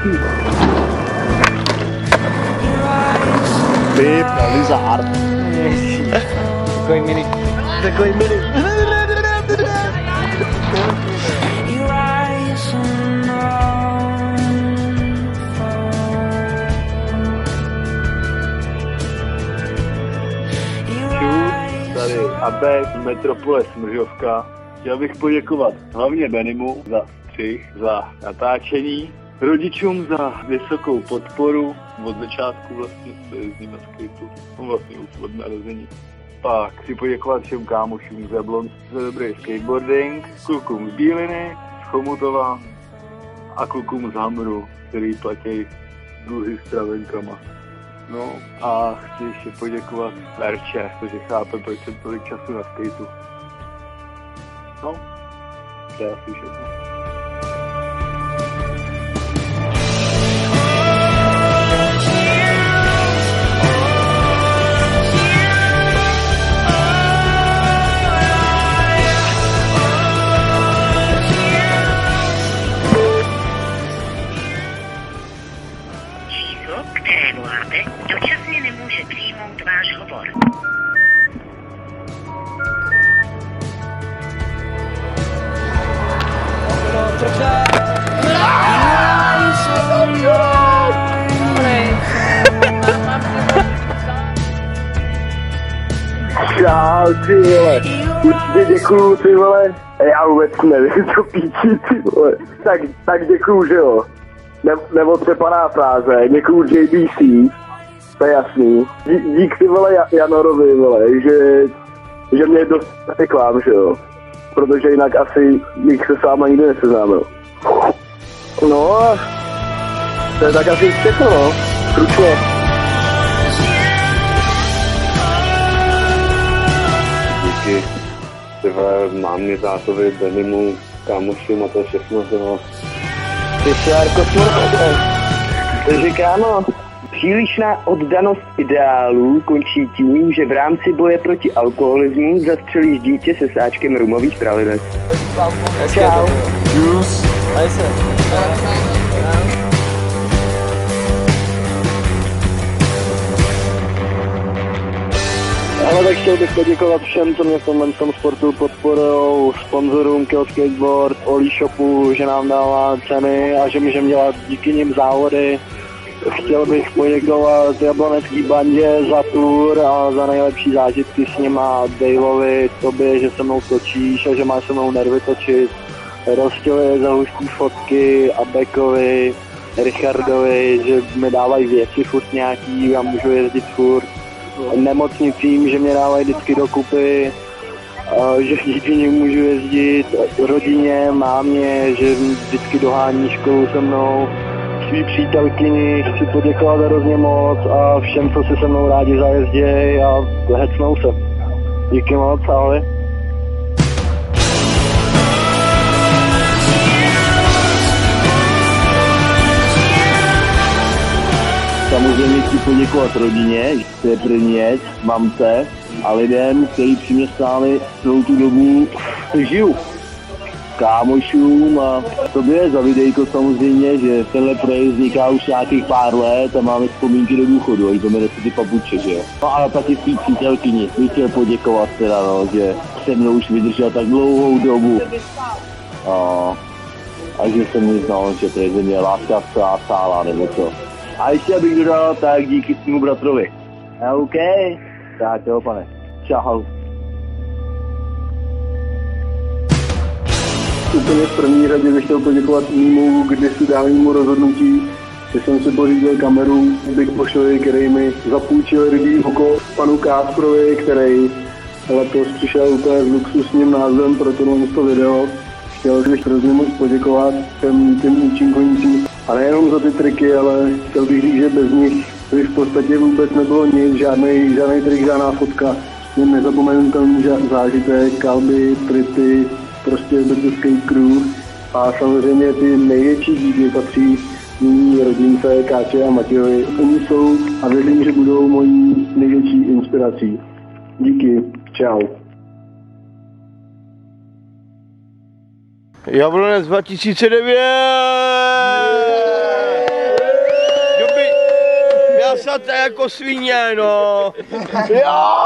Pip, Lizard. Takový mini. Takový mini. Tady Abek, Metropole Smržovka. Chtěl bych poděkovat hlavně Benimu za střih, za natáčení, rodičům za vysokou podporu od začátku vlastně, co jezdím na skateu, vlastně už od narození. Pak chci poděkovat všem kámošům z Jablonce za dobrý skateboarding, klukům z Bíliny, z Chomutova a klukům z Hamru, který platí dluhy s travenkama. No a chci ještě poděkovat Verče, protože chápe, proč jsem tolik času na skateu. No, to je asi všechno. Číslo, které voláte, dočasně nemůže přijmout váš hovor. Čau, ty vole. Určitě děkuju, ty vole. Já vůbec nevím, co píči, ty vole. Tak děkuju, že jo. Neotřepaná fráze, děkuju JBC. To je jasný. Dík, ty vole, Janorovi, vole, že mě dost reklám, že jo. Protože jinak asi bych se s váma nikdy neseznámil. No, to je tak asi všechno, no. Stručně. Díky, tyhle mámě, tátovi, Benimu, kámošům a to je všechno, no. Ty šárko smrchote. Takže kámo, přílišná oddanost ideálů končí tím, že v rámci boje proti alkoholismu zastřelíš dítě se sáčkem rumových pralinec. Čau. Jus. Ahoj se. Ale tak chtěl bych poděkovat všem, co mě v tomhle sportu podporujou, sponzorům Kill Skateboard, Oli Shopu, že nám dává ceny a že můžeme dělat díky nim závody. Chtěl bych poděkovat Jablonecký bandě za tour a za nejlepší zážitky s nima, Daveovi, tobě, že se mnou točíš a že máš se mnou nervy točit, Rostovi za hustý fotky a Beckovi, Richardovi, že mi dávají věci furt nějaký a můžu jezdit furt. Nemocnicím, že mě dávají vždycky dokupy, že díky nim můžu jezdit, rodině, mámě, že vždycky dohání školu se mnou, svý přítelkyni chci poděkovat hrozně moc a všem, co si se mnou rádi zajezdějí a hecnou se. Díky moc, ahoj. Samozřejmě chci poděkovat rodině, to je první věc, mamce a lidem, kteří při mě stáli celou tu dobu, žiju. Kámošům a tobě za videjko samozřejmě, že tenhle projekt vzniká už nějakých pár let a máme vzpomínky do důchodu, a to jmenuje se ty papuče, že jo. No a taky svý přítelkyni, bych chtěl poděkovat teda, no, že se mnou už vydržel tak dlouhou dobu. A že jsem mi znal, že to je ze mě láska celá stála, nebo co. A ještě abych dodal, tak díky svému bratrovi. OK, tak jo, pane. Čau. Úplně v první řadě bych chtěl poděkovat mému kdysi dávnému rozhodnutí, že jsem si pořídil kameru Big Boshovi, který mi zapůjčil rybí oko panu Kásprovi, který letos přišel úplně s luxusním názvem pro tohle video. Chtěl bych hrozně moc poděkovat těm účinkujícím. A nejenom za ty triky, ale chtěl bych říct, že bez nich by v podstatě vůbec nebylo nic, žádný trik, žádná fotka. Jen nezapomenutelný zážitek, kalby, trity, prostě The Skate Crew. A samozřejmě ty největší díky patří mý rodince Káče a Matějovi. Oni jsou a věřím, že budou mojí největší inspirací. Díky, čau. Jablonec 2009! prasata jako svině, no. Jo!